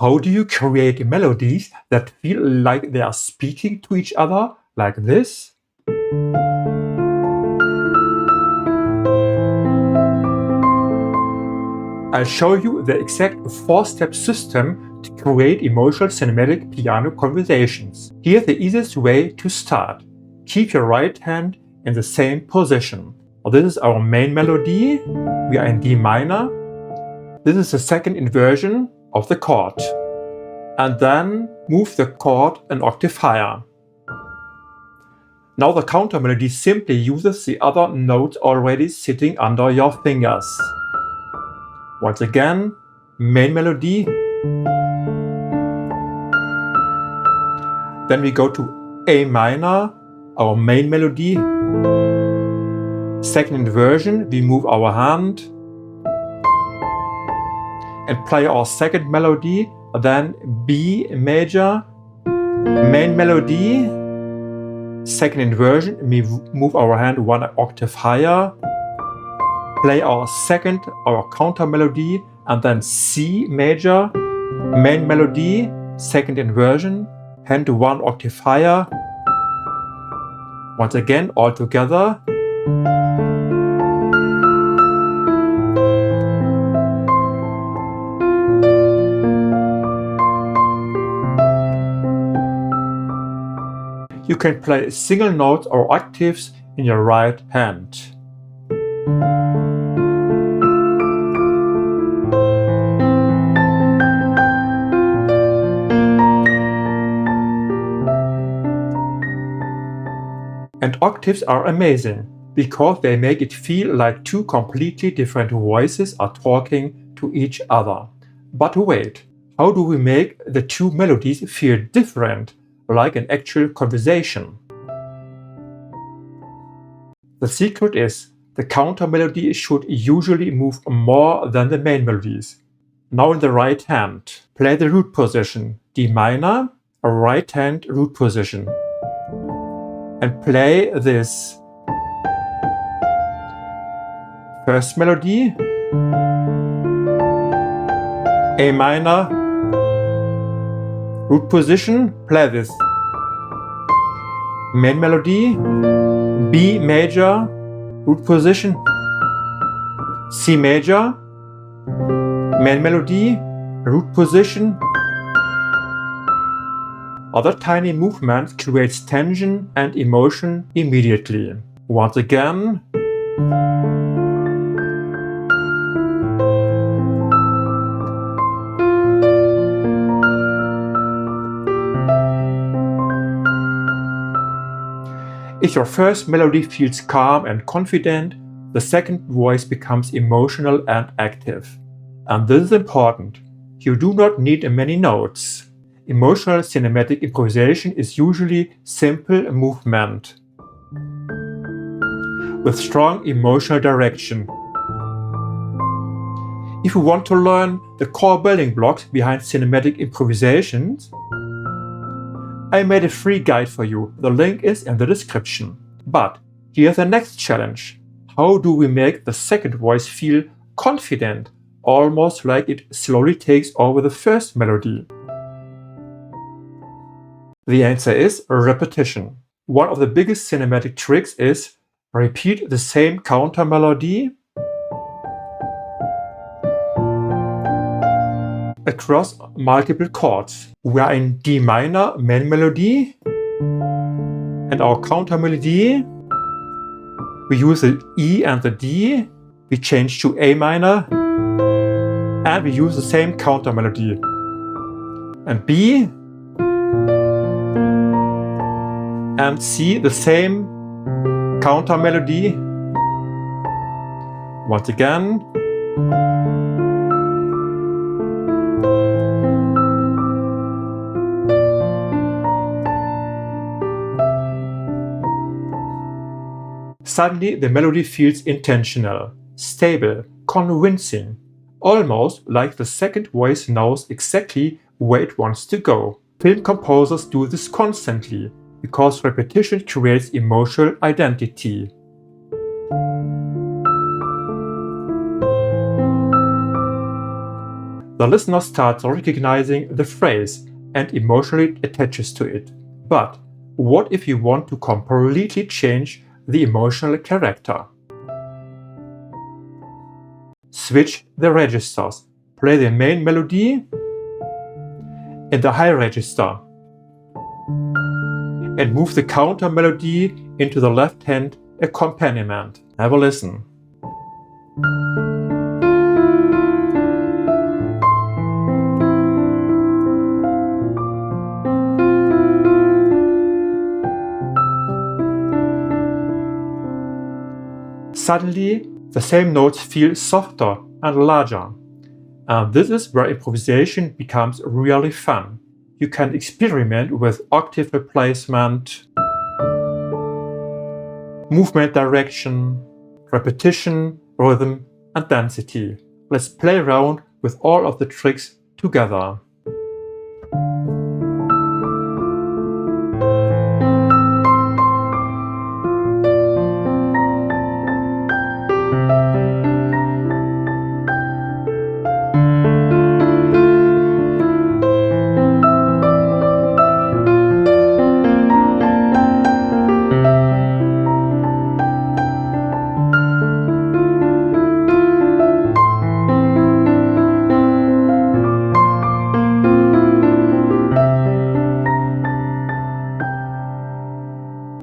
How do you create melodies that feel like they are speaking to each other, like this? I'll show you the exact 4-step system to create emotional cinematic piano conversations. Here's the easiest way to start. Keep your right hand in the same position. This is our main melody. We are in D minor. This is the second inversion of the chord. And then move the chord an octave higher. Now the counter melody simply uses the other notes already sitting under your fingers. Once again, main melody. Then we go to A minor, our main melody. Second inversion, we move our hand and play our second melody, then B major, main melody, second inversion, we move our hand one octave higher, play our counter melody, and then C major, main melody, second inversion, hand one octave higher. Once again, all together. You can play single notes or octaves in your right hand. And octaves are amazing because they make it feel like two completely different voices are talking to each other. But wait, how do we make the two melodies feel different, like an actual conversation? The secret is the counter melody should usually move more than the main melodies. Now in the right hand, play the root position, D minor, a right hand root position. And play this first melody, A minor, root position, play this main melody, B major, root position, C major, main melody, root position. Other tiny movements creates tension and emotion immediately. Once again. If your first melody feels calm and confident, the second voice becomes emotional and active. And this is important. You do not need many notes. Emotional cinematic improvisation is usually simple movement with strong emotional direction. If you want to learn the core building blocks behind cinematic improvisations, I made a free guide for you. The link is in the description. But here's the next challenge. How do we make the second voice feel confident, almost like it slowly takes over the first melody? The answer is repetition. One of the biggest cinematic tricks is repeat the same counter melody across multiple chords. We are in D minor main melody, and our counter melody, we use the E and the D, we change to A minor, and we use the same counter melody. And B and C, the same counter melody. Once again. Suddenly the melody feels intentional, stable, convincing, almost like the second voice knows exactly where it wants to go. Film composers do this constantly, because repetition creates emotional identity. The listener starts recognizing the phrase and emotionally attaches to it. But what if you want to completely change the emotional character? Switch the registers. Play the main melody in the high register and move the counter melody into the left hand accompaniment. Have a listen. Suddenly, the same notes feel softer and larger. And this is where improvisation becomes really fun. You can experiment with octave replacement, movement direction, repetition, rhythm, and density. Let's play around with all of the tricks together.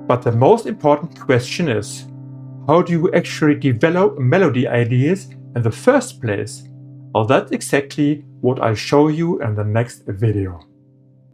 But the most important question is, how do you actually develop melody ideas in the first place? Well, that's exactly what I'll show you in the next video.